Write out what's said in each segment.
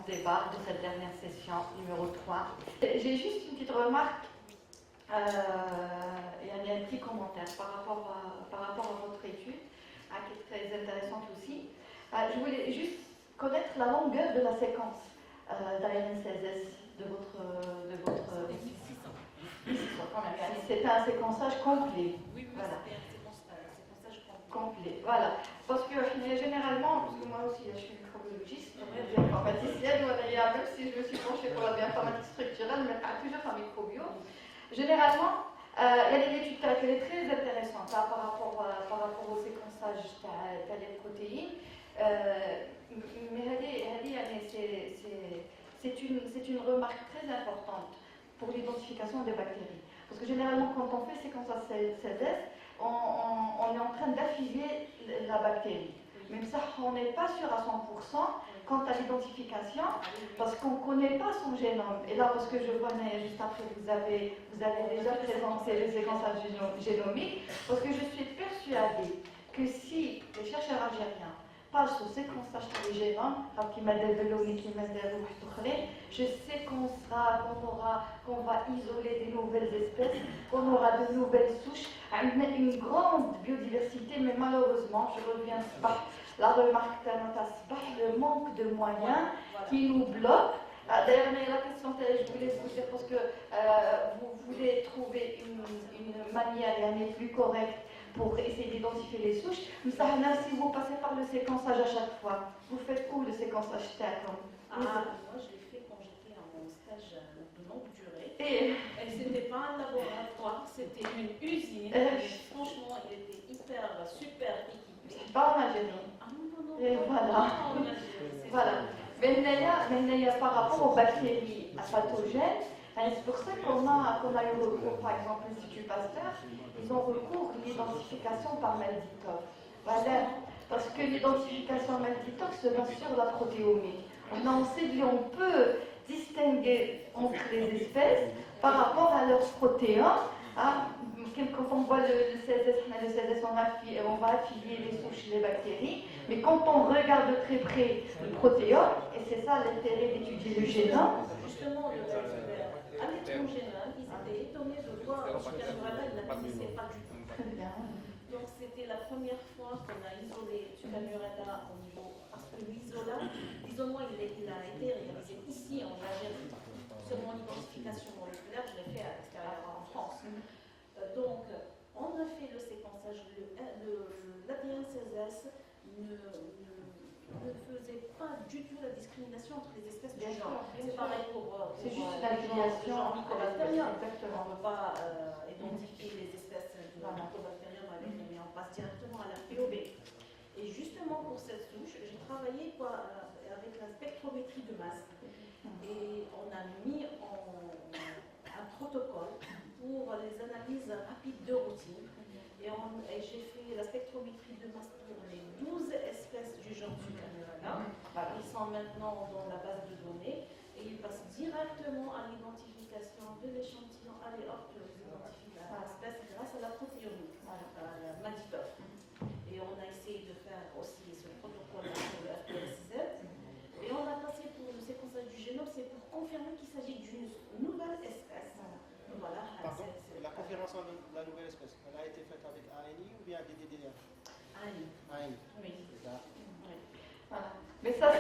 débat de cette dernière session numéro 3. J'ai juste une petite remarque et un petit commentaire par rapport à votre étude, qui est très intéressante aussi. Je voulais juste connaître la longueur de la séquence d'ARN16S de votre c'était un séquençage complet. Oui, voilà. C'était un séquençage complet. Voilà. Parce que généralement, parce que moi aussi je suis microbiologiste, bioinformaticienne, même si je me suis penchée pour la bioinformatique structurelle, mais pas toujours en microbio. Généralement, il y a des études qui sont très intéressantes par rapport au séquençage des protéines. Mais c'est une remarque très importante pour l'identification des bactéries. Parce que généralement, quand on fait séquençage CSS, on est en train d'affilier la bactérie. Même ça, on n'est pas sûr à 100% quant à l'identification, parce qu'on ne connaît pas son génome. Et là, parce que je vois juste après, vous avez déjà présenté le séquençage génomique, parce que je suis persuadée que si les chercheurs algériens passent au séquençage du génome, je sais qu'on va isoler des nouvelles espèces, qu'on aura de nouvelles souches, une grande biodiversité, mais malheureusement, je reviens pas. La remarque le manque de moyens qui nous bloque. D'ailleurs, la question que je voulais vous dire, parce que vous voulez trouver une manière plus correcte pour essayer d'identifier les souches. Mais ça, si vous passez par le séquençage à chaque fois, vous faites où le séquençage moi, je l'ai fait quand j'étais en stage de longue durée. Et c'était pas un laboratoire, c'était une usine. Franchement, il était super équipé. Pas en Algérie. Non. Et voilà. Voilà. Mais par rapport aux bactéries pathogènes, c'est pour ça qu'on a eu recours, par exemple, l'Institut Pasteur, ils ont recours à l'identification par Malditov. Voilà. Parce que l'identification Malditov se base sur la protéomique. On peut distinguer entre les espèces par rapport à leurs protéins. Quand on voit le CSS, on va affilier les souches, les bactéries, mais quand on regarde de très près le protéome, et c'est ça l'intérêt d'étudier le génome. Justement, avec mon génome, ils étaient étonnés de voir que Sucanurata, ils ne la connaissaient pas du tout. Très bien. Donc c'était la première fois qu'on a isolé Sucanurata au niveau, parce que l'isolement il a été réalisé ici en Algérie. Seulement l'identification moléculaire, je l'ai fait à l'extérieur en France. Donc, on a fait le séquençage. L'ADN 16S ne faisait pas du tout la discrimination entre les espèces du genre. C'est pareil pour c'est juste l'affiliation Mycobacterium. Exactement. On ne peut pas identifier les espèces du Mycobacterium avec mais on passe directement à la POB. Et justement pour cette souche, j'ai travaillé avec la spectrométrie de masse. Et on a mis un protocole pour les analyses rapides de routine. Et j'ai fait la spectrométrie de masse pour les 12 espèces du genre Sucanurata. Ils sont maintenant dans la base de données et ils passent directement à l'identification de l'échantillon. Allez hop, vous identifiez l'espèce grâce à la protéomique, Malditov. Et on a essayé de faire aussi ce protocole pour le FPSZ. Et on a passé pour le séquençage du génome, c'est pour confirmer qu'il s'agit d'une nouvelle espèce. Voilà. Pardon, la confirmation de la nouvelle espèce, elle a été faite avec ANI ou bien DDDR? ANI. Oui. C'est ça. Oui. Voilà. Mais ça,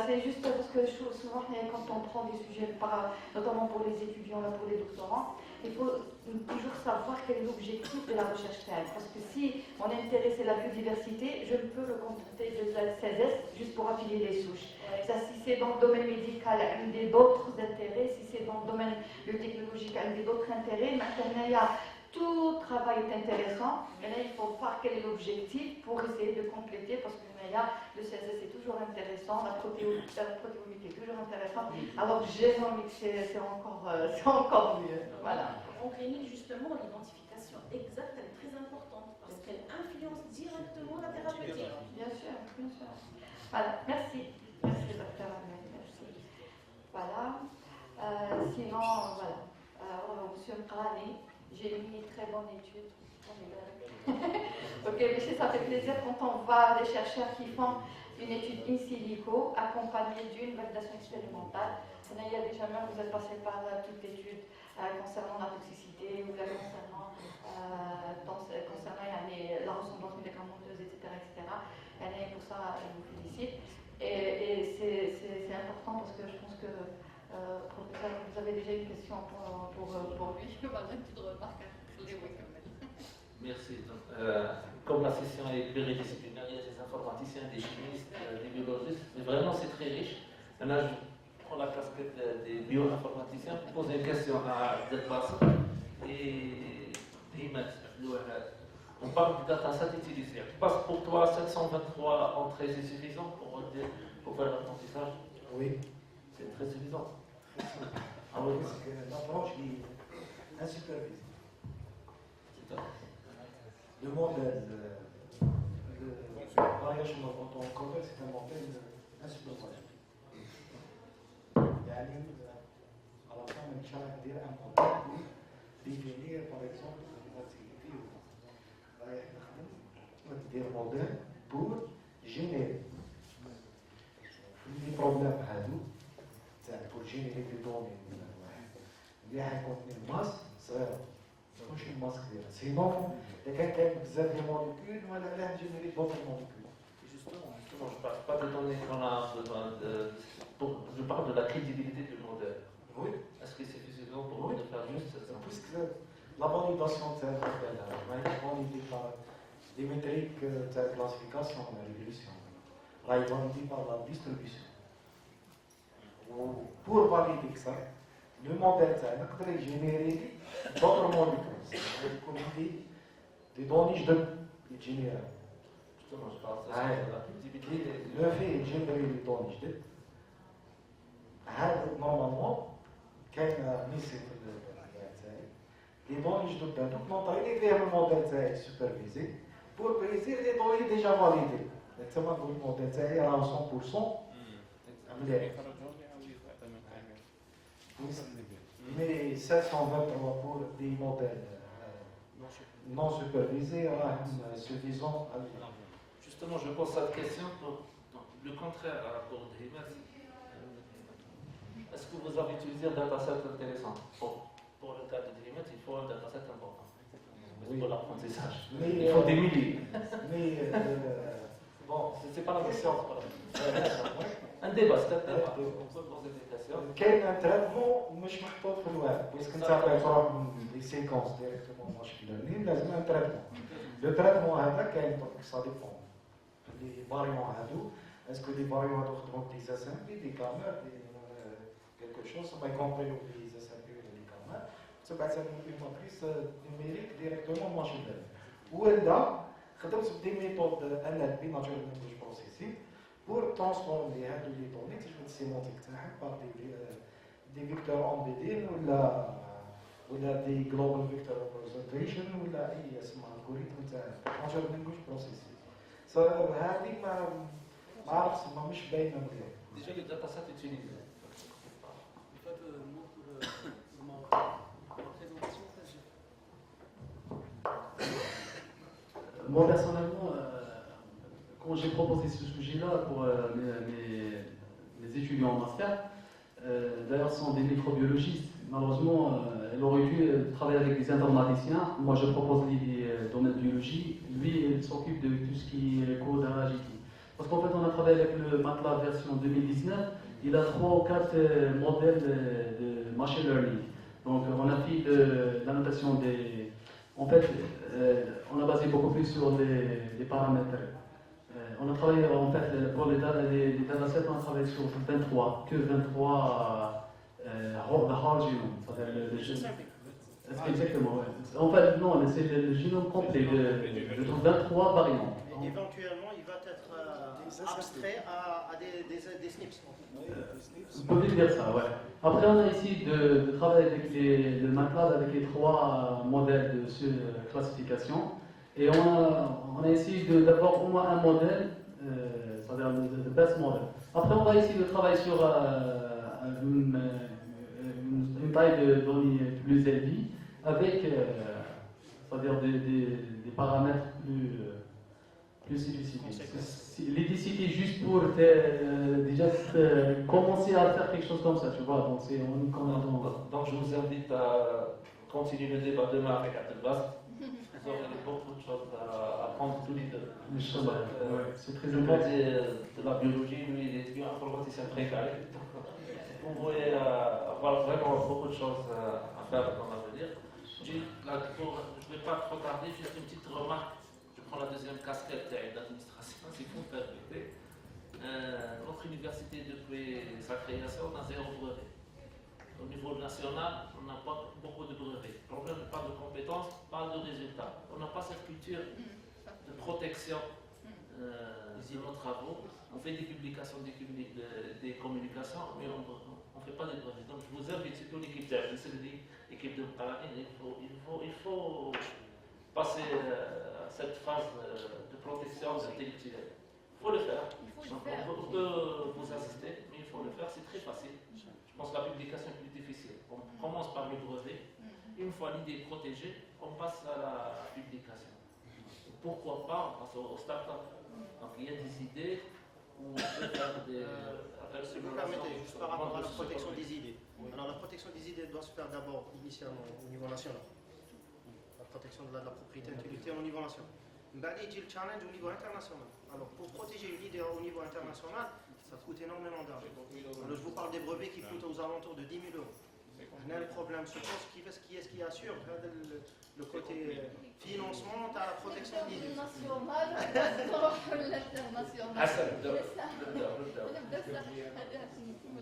c'est juste parce que souvent, quand on prend des sujets, notamment pour les étudiants, pour les doctorants, il faut toujours savoir quel est l'objectif de la recherche réelle. Parce que si mon intérêt c'est la biodiversité, je ne peux le contenter de la CSS juste pour affilier les souches. Ça, si c'est dans le domaine médical, un des d'autres intérêts, si c'est dans le domaine biotechnologique, un des d'autres intérêts, maintenant il y a tout travail est intéressant, mais là il faut voir quel est l'objectif pour essayer de compléter, parce que le CSS est toujours intéressant, la protéomique est toujours intéressante, alors génomique c'est encore mieux. Voilà. En clinique, justement, l'identification exacte elle est très importante parce qu'elle influence directement la thérapeutique. Bien sûr. Voilà, merci. Merci, docteur Ahmed, merci. Voilà. Sinon, voilà. Monsieur Mkrani, j'ai mis une très bonne étude. Ok, mais ça fait plaisir quand on voit des chercheurs qui font une étude in silico accompagnée d'une validation expérimentale. Il y a déjà même, vous êtes passé par toute l'étude concernant la toxicité ou concernant la ressemblance médicamenteuse, etc. Et pour ça, je vous félicite. Et c'est important parce que je pense que, professeur, vous avez déjà une question pour lui. Voilà, une petite remarque. Merci. Donc, comme la session est pluridisciplinaire, il y a des informaticiens, des chimistes, des biologistes, mais vraiment c'est très riche. Maintenant, je prends la casquette des bioinformaticiens pour poser une question à Delbas et Himet. On parle du dataset utilisé. Parce pour toi, 723 entrées, c'est suffisant pour faire l'apprentissage? Oui. C'est très suffisant. Ah oui, parce que l'approche est insupervisée. C'est ça. Le modèle de variation of autoencoding, c'est un modèle insupervisé. يعني على طول من شرح ندير ان موديل ديفينير باغ اكزومبل l'activité رايح نخدم ندير موديل بور جينيري لي بروبليم هادو تاع بور جينيري دي دوني واحد اللي حيكون الماس صغيره ماشي الماس كبيره سينون اذا كان بزاف ديال الموليكول ولا علاه نجينيري دوطر موليكول. Justement, je ne parle pas de données qu'on a besoin de. Je parle de la crédibilité du modèle. Oui. Est-ce que c'est suffisant pour nous de faire juste ça? Puisque la validation de cette modèle est validée par des métriques de classification de la régression. Là, est validée par la distribution. Pour valider ça, le modèle peut générer d'autres molécules. C'est-à-dire des données de générer. Justement, je parle de la crédibilité. Le fait de générer des données de normalement, quand on essaie de les données de donc on vers le modèle supervisé pour préciser les données déjà validées. Donc, le modèle est à 100%. Mais 723 pour des modèles non supervisés suffisant à l'heure. Justement, je pose cette question pour le contraire pour Himet. Est-ce que vous avez utilisé un dataset intéressant? Pour le cas de Himet, il faut un dataset important. Oui. Pour l'apprentissage. Il faut des milliers. Mais bon, c'est pas la question. Un débat, c'est un débat. On peut poser des questions. كاين ان تريتمون مش محطوط في الوعد بس كنت تعطي تروح لي سيكونس ديريكتومون ماشين ليرنين لازم ان تريتمون لو تريتمون هذا كاين سا ديبون لي فاريون هادو اسكو لي فاريون هادو خدموا دي اسامبلي دي كامير دي كيلكو شوز ما يكومبريو دي اسامبلي ولا دي كامير تبعت لهم ماتريس نيميريك ديريكتومون ماشين ليرنين ولا خدمت بدي ميثود ان ال بي ناتشورال لانجويج بروسيسينغ pour transformer les données que je veux sémantique par des vecteurs embedded ou des global vector representation ou des algorithmes de natural language processing. Ça هذه ما عرفتش ما مش باينه مزيان. Déjà le dataset utilisé. En fait, moi pour ma présentation, moi personnellement, quand j'ai proposé ce sujet-là pour mes étudiants en master, d'ailleurs ce sont des microbiologistes, malheureusement elle aurait dû travailler avec des informaticiens. Moi je propose les domaines de biologie, lui il s'occupe de tout ce qui est codage et tout. Parce qu'en fait on a travaillé avec le MATLAB version 2019, il a 3 ou 4 modèles de machine learning. Donc on a fait de la notation des... En fait on a basé beaucoup plus sur les paramètres. On a travaillé en fait pour les datasets, on a travaillé sur 23, que 23 whole genome, c'est-à-dire le génome. Exactement, ouais. En fait, non, c'est le génome complet de 23 variants. Et éventuellement, il va être abstrait à des SNPs. Vous pouvez dire ça, ouais. Après, on a essayé de travailler avec le MATLAB avec les 3 modèles de classification. Et on a essayé d'avoir au moins un modèle, c'est-à-dire le best model. Après, on va essayer de travailler sur une taille de données plus élevée, avec c'est-à-dire des paramètres Plus l'édicité. Conséquence. L'édicité juste pour déjà commencer à faire quelque chose comme ça, tu vois. Donc, c'est on est quand même dans... Donc je vous invite à continuer le débat demain avec Abdelbast. Vous aurez beaucoup de choses à apprendre tous les deux. Inch'Allah, ouais, c'est très Le monde intéressant. de la biologie, lui, il est bioinformaticien très carré. Donc, vous pourrez avoir vraiment beaucoup de choses à faire dans l'avenir. Je ne vais pas trop tarder, juste une petite remarque. Je prends la deuxième casquette d'administration, si vous me permettez. Notre université, depuis sa création, a 0 brevet. Au niveau national, on n'a pas beaucoup de brevets. Le problème n'est pas de compétences, pas de résultats. On n'a pas cette culture de protection de nos travaux. On fait des publications, des communications, mais on ne fait pas des brevets. Donc je vous invite, surtout l'équipe l'équipe de Mqarani, il faut passer à cette phase de protection intellectuelle. Il faut le faire. On peut vous assister, mais il faut le faire, c'est très facile. Je pense que la publication est plus difficile. On commence par le brevet. Une fois l'idée protégée, on passe à la publication. Pourquoi pas, on passe au start-up. Donc il y a des idées où on peut faire des... Si vous permettez, juste par rapport à la protection des idées. Alors la protection des idées doit se faire d'abord initialement au niveau national. La protection de la propriété intellectuelle au niveau national. Mais il y a le challenge au niveau international. Alors pour protéger une idée au niveau international, ça coûte énormément d'argent. Alors, je vous parle des brevets qui coûtent aux alentours de 10 000 euros. Là, le problème se pose, qui est-ce qui assure le côté financement à la protection de l'idée.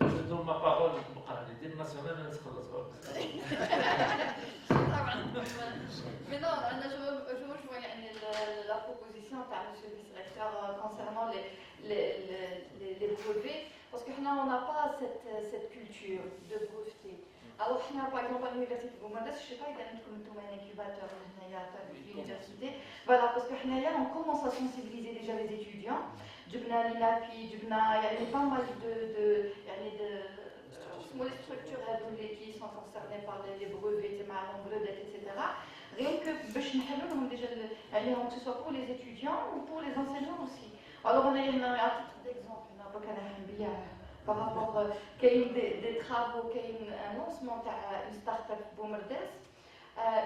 Je donne ma parole à l'idée nationale. Mais non, je rejoins la proposition de M. le vice-recteur concernant les brevets, parce qu'on n'a pas cette culture de breveter. Alors, par exemple, à l'université de Boumadès, je ne sais pas, il y a un incubateur à l'université. Voilà, parce qu'on commence à sensibiliser déjà les étudiants. جبنا l'INAPI, جبنا يعني pas mal de les structures qui sont concernées par les brevets, etc. Rien que باش نحلوا لهم déjà que ce soit pour les étudiants ou pour les enseignants aussi. Alors on a à titre d'exemple, on a pas qu'à par rapport à des travaux, un lancement d'une start-up Boumadès,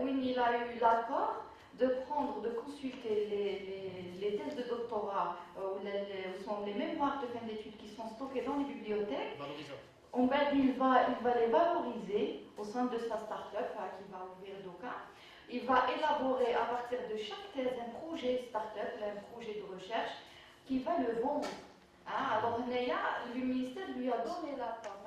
où il a eu l'accord de consulter les thèses de doctorat ou sont les mémoires de fin d'études qui sont stockées dans les bibliothèques. Il va les valoriser au sein de sa start-up qui va ouvrir Doka. Il va élaborer à partir de chaque thèse un projet start-up, un projet de recherche, qui va le vendre. Alors, le ministère lui a donné l'accord.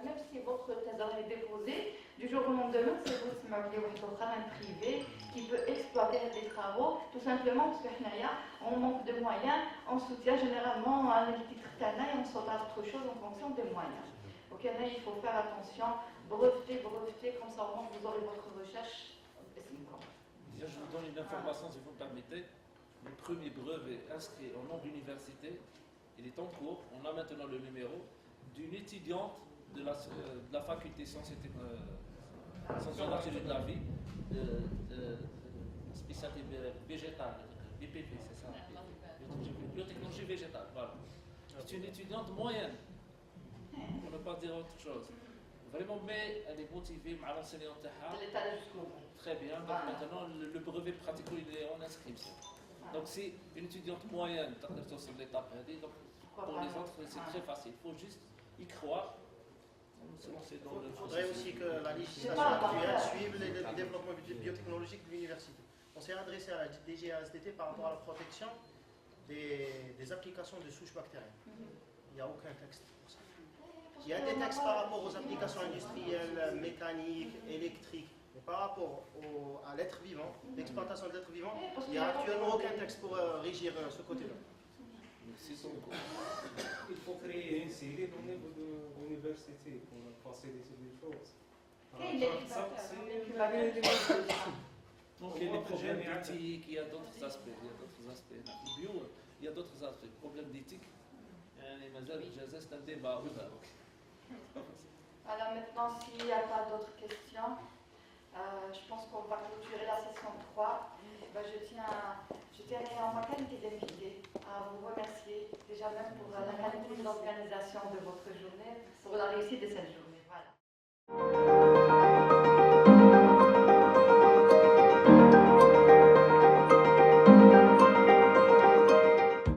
Même si votre thèse est déposée, du jour au lendemain, c'est vous qui m'avez un privé qui peut exploiter les travaux, tout simplement parce qu'on manque de moyens, on soutient généralement un titre et on saute à autre chose en fonction des moyens. Donc il faut faire attention, breveter, comme ça au moins vous aurez votre recherche. Je vous donne une information si vous me permettez. Le premier brevet inscrit au nom de l'université, il est en cours, on a maintenant le numéro, d'une étudiante de la faculté sciences et naturelles de la vie, spécialité végétale, BPV, c'est ça, biotechnologie végétale, voilà. C'est une étudiante moyenne, pour ne pas dire autre chose. Vraiment, mais elle est motivée à l'enseignant. Très bien, donc maintenant le brevet pratique il est en inscription. Donc c'est une étudiante moyenne, sur l'étape, donc pour les autres c'est très facile, il faut juste y croire. Il faudrait aussi que la législation actuelle suive le développement biotechnologique de l'université. On s'est adressé à la DGASDT par rapport à la protection des applications de souches bactériennes. Il n'y a aucun texte pour ça. Il y a des textes par rapport aux applications industrielles, mécaniques, électriques, mais par rapport à l'être vivant, l'exploitation de l'être vivant, il n'y a actuellement aucun texte pour régir ce côté-là. Il faut créer une série au niveau de l'université pour faciliter les choses. Donc il y a des problèmes d'éthique, il y a d'autres aspects. Il y a d'autres aspects. Problèmes d'éthique, c'est un débat. Alors maintenant, s'il n'y a pas d'autres questions, je pense qu'on va clôturer la session 3. Je tiens tiens en ma qualité d'invité à vous remercier déjà même pour la qualité de l'organisation de votre journée, pour la réussite de cette journée.